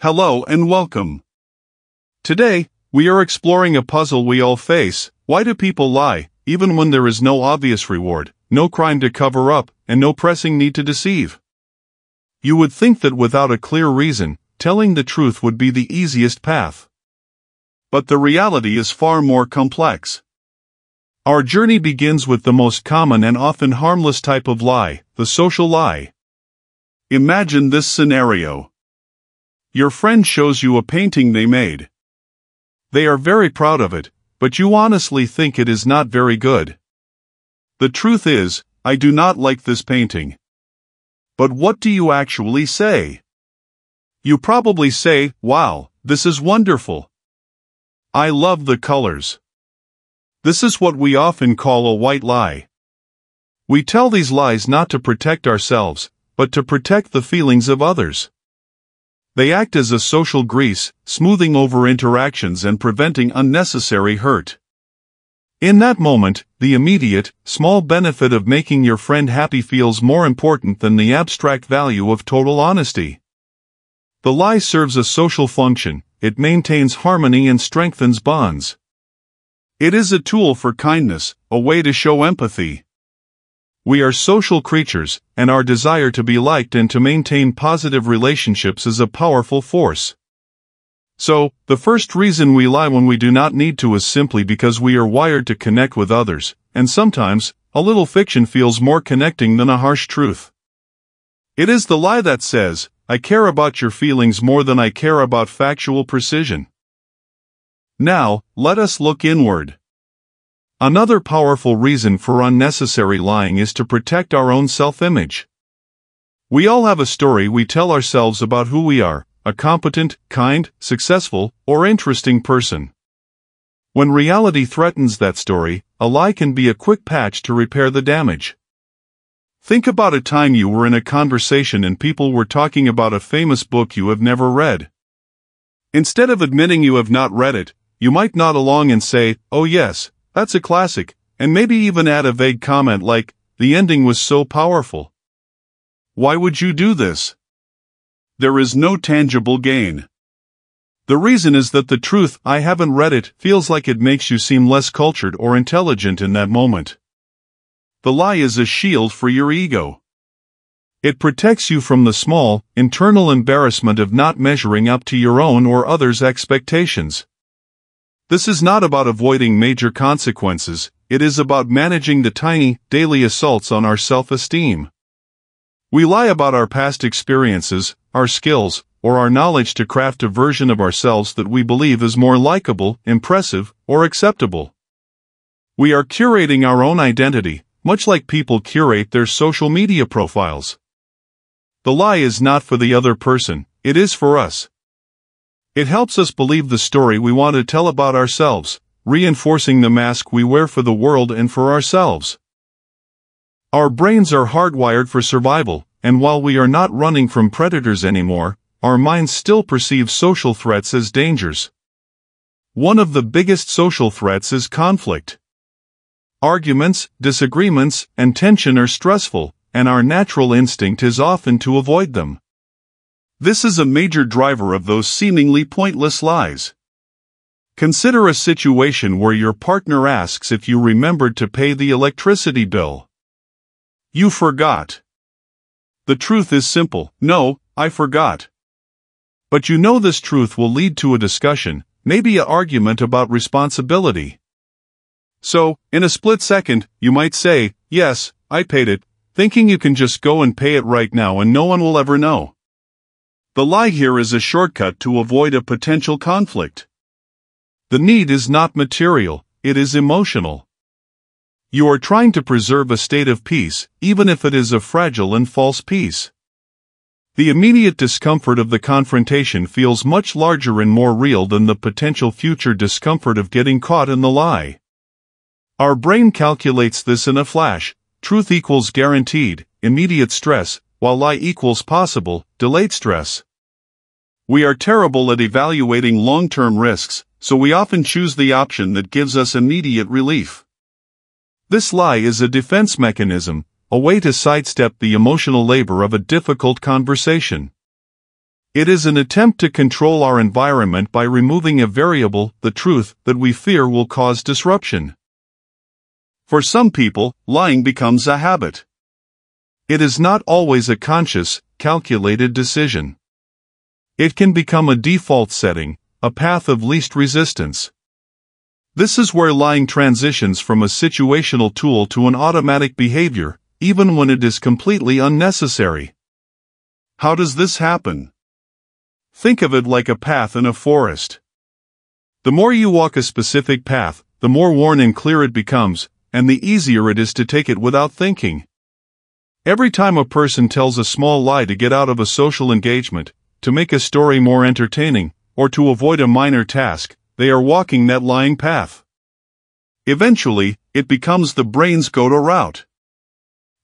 Hello and welcome. Today, we are exploring a puzzle we all face. Why do people lie, even when there is no obvious reward, no crime to cover up, and no pressing need to deceive? You would think that without a clear reason, telling the truth would be the easiest path. But the reality is far more complex. Our journey begins with the most common and often harmless type of lie, the social lie. Imagine this scenario. Your friend shows you a painting they made. They are very proud of it, but you honestly think it is not very good. The truth is, I do not like this painting. But what do you actually say? You probably say, wow, this is wonderful. I love the colors. This is what we often call a white lie. We tell these lies not to protect ourselves, but to protect the feelings of others. They act as a social grease, smoothing over interactions and preventing unnecessary hurt. In that moment, the immediate, small benefit of making your friend happy feels more important than the abstract value of total honesty. The lie serves a social function. It maintains harmony and strengthens bonds. It is a tool for kindness, a way to show empathy. We are social creatures, and our desire to be liked and to maintain positive relationships is a powerful force. So, the first reason we lie when we do not need to is simply because we are wired to connect with others, and sometimes, a little fiction feels more connecting than a harsh truth. It is the lie that says, I care about your feelings more than I care about factual precision. Now, let us look inward. Another powerful reason for unnecessary lying is to protect our own self-image. We all have a story we tell ourselves about who we are, a competent, kind, successful, or interesting person. When reality threatens that story, a lie can be a quick patch to repair the damage. Think about a time you were in a conversation and people were talking about a famous book you have never read. Instead of admitting you have not read it, you might nod along and say, oh yes, that's a classic, and maybe even add a vague comment like, the ending was so powerful. Why would you do this? There is no tangible gain. The reason is that the truth, I haven't read it, feels like it makes you seem less cultured or intelligent in that moment. The lie is a shield for your ego. It protects you from the small, internal embarrassment of not measuring up to your own or others' expectations. This is not about avoiding major consequences, it is about managing the tiny, daily assaults on our self-esteem. We lie about our past experiences, our skills, or our knowledge to craft a version of ourselves that we believe is more likable, impressive, or acceptable. We are curating our own identity, much like people curate their social media profiles. The lie is not for the other person, it is for us. It helps us believe the story we want to tell about ourselves, reinforcing the mask we wear for the world and for ourselves. Our brains are hardwired for survival, and while we are not running from predators anymore, our minds still perceive social threats as dangers. One of the biggest social threats is conflict. Arguments, disagreements, and tension are stressful, and our natural instinct is often to avoid them. This is a major driver of those seemingly pointless lies. Consider a situation where your partner asks if you remembered to pay the electricity bill. You forgot. The truth is simple, no, I forgot. But you know this truth will lead to a discussion, maybe an argument about responsibility. So, in a split second, you might say, yes, I paid it, thinking you can just go and pay it right now and no one will ever know. The lie here is a shortcut to avoid a potential conflict. The need is not material, it is emotional. You are trying to preserve a state of peace, even if it is a fragile and false peace. The immediate discomfort of the confrontation feels much larger and more real than the potential future discomfort of getting caught in the lie. Our brain calculates this in a flash. Truth equals guaranteed, immediate stress, while lie equals possible, delayed stress. We are terrible at evaluating long-term risks, so we often choose the option that gives us immediate relief. This lie is a defense mechanism, a way to sidestep the emotional labor of a difficult conversation. It is an attempt to control our environment by removing a variable, the truth, that we fear will cause disruption. For some people, lying becomes a habit. It is not always a conscious, calculated decision. It can become a default setting, a path of least resistance. This is where lying transitions from a situational tool to an automatic behavior, even when it is completely unnecessary. How does this happen? Think of it like a path in a forest. The more you walk a specific path, the more worn and clear it becomes, and the easier it is to take it without thinking. Every time a person tells a small lie to get out of a social engagement, to make a story more entertaining, or to avoid a minor task, they are walking that lying path. Eventually, it becomes the brain's go-to route.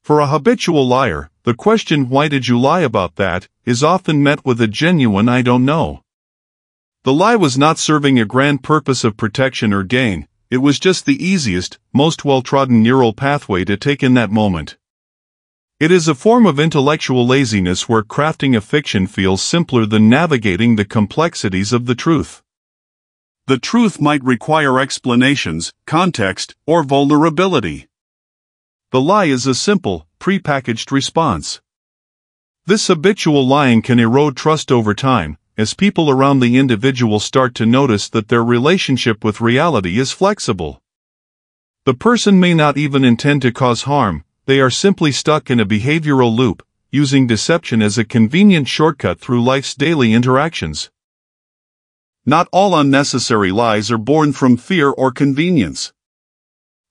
For a habitual liar, the question, "Why did you lie about that?" is often met with a genuine "I don't know." The lie was not serving a grand purpose of protection or gain, it was just the easiest, most well-trodden neural pathway to take in that moment. It is a form of intellectual laziness where crafting a fiction feels simpler than navigating the complexities of the truth. The truth might require explanations, context, or vulnerability. The lie is a simple, prepackaged response. This habitual lying can erode trust over time, as people around the individual start to notice that their relationship with reality is flexible. The person may not even intend to cause harm, they are simply stuck in a behavioral loop, using deception as a convenient shortcut through life's daily interactions. Not all unnecessary lies are born from fear or convenience.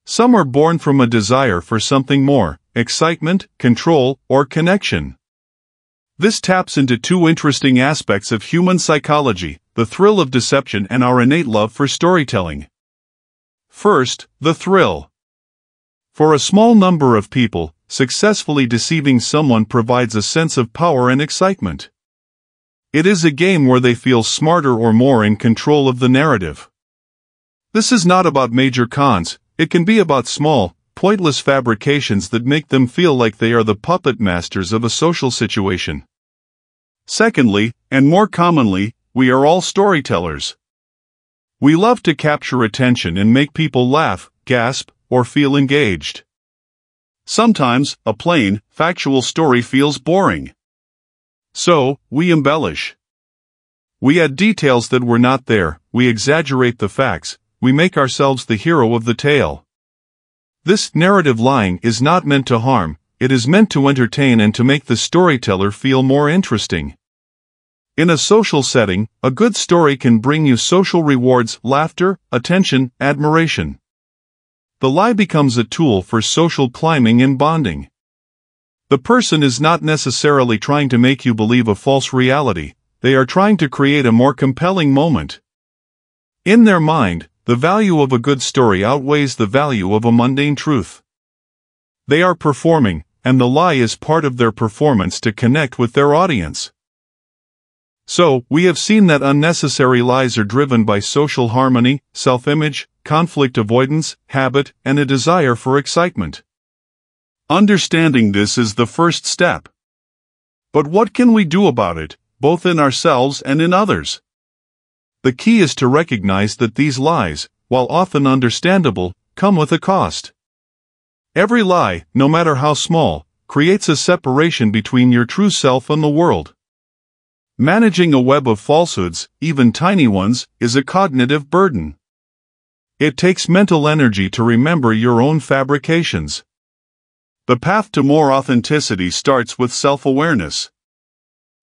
Some are born from a desire for something more, excitement, control, or connection. This taps into two interesting aspects of human psychology, the thrill of deception and our innate love for storytelling. First, the thrill. For a small number of people, successfully deceiving someone provides a sense of power and excitement. It is a game where they feel smarter or more in control of the narrative. This is not about major cons, it can be about small, pointless fabrications that make them feel like they are the puppet masters of a social situation. Secondly, and more commonly, we are all storytellers. We love to capture attention and make people laugh, gasp, or feel engaged. Sometimes, a plain, factual story feels boring. So, we embellish. We add details that were not there, we exaggerate the facts, we make ourselves the hero of the tale. This narrative lying is not meant to harm, it is meant to entertain and to make the storyteller feel more interesting. In a social setting, a good story can bring you social rewards, laughter, attention, admiration. The lie becomes a tool for social climbing and bonding. The person is not necessarily trying to make you believe a false reality, they are trying to create a more compelling moment. In their mind, the value of a good story outweighs the value of a mundane truth. They are performing, and the lie is part of their performance to connect with their audience. So, we have seen that unnecessary lies are driven by social harmony, self-image, conflict avoidance, habit, and a desire for excitement. Understanding this is the first step. But what can we do about it, both in ourselves and in others? The key is to recognize that these lies, while often understandable, come with a cost. Every lie, no matter how small, creates a separation between your true self and the world. Managing a web of falsehoods, even tiny ones, is a cognitive burden. It takes mental energy to remember your own fabrications. The path to more authenticity starts with self-awareness.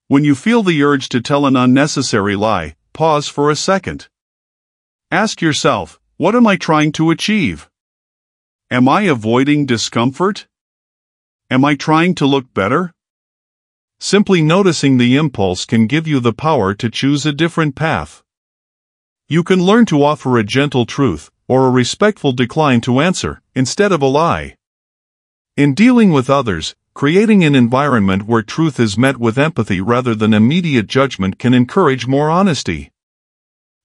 When you feel the urge to tell an unnecessary lie, pause for a second. Ask yourself, what am I trying to achieve? Am I avoiding discomfort? Am I trying to look better? Simply noticing the impulse can give you the power to choose a different path. You can learn to offer a gentle truth, or a respectful decline to answer, instead of a lie. In dealing with others, creating an environment where truth is met with empathy rather than immediate judgment can encourage more honesty.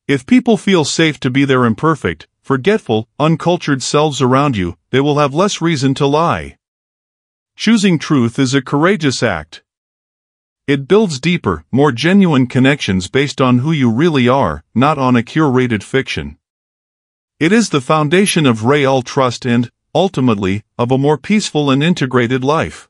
If people feel safe to be their imperfect, forgetful, uncultured selves around you, they will have less reason to lie. Choosing truth is a courageous act. It builds deeper, more genuine connections based on who you really are, not on a curated fiction. It is the foundation of real trust and, ultimately, of a more peaceful and integrated life.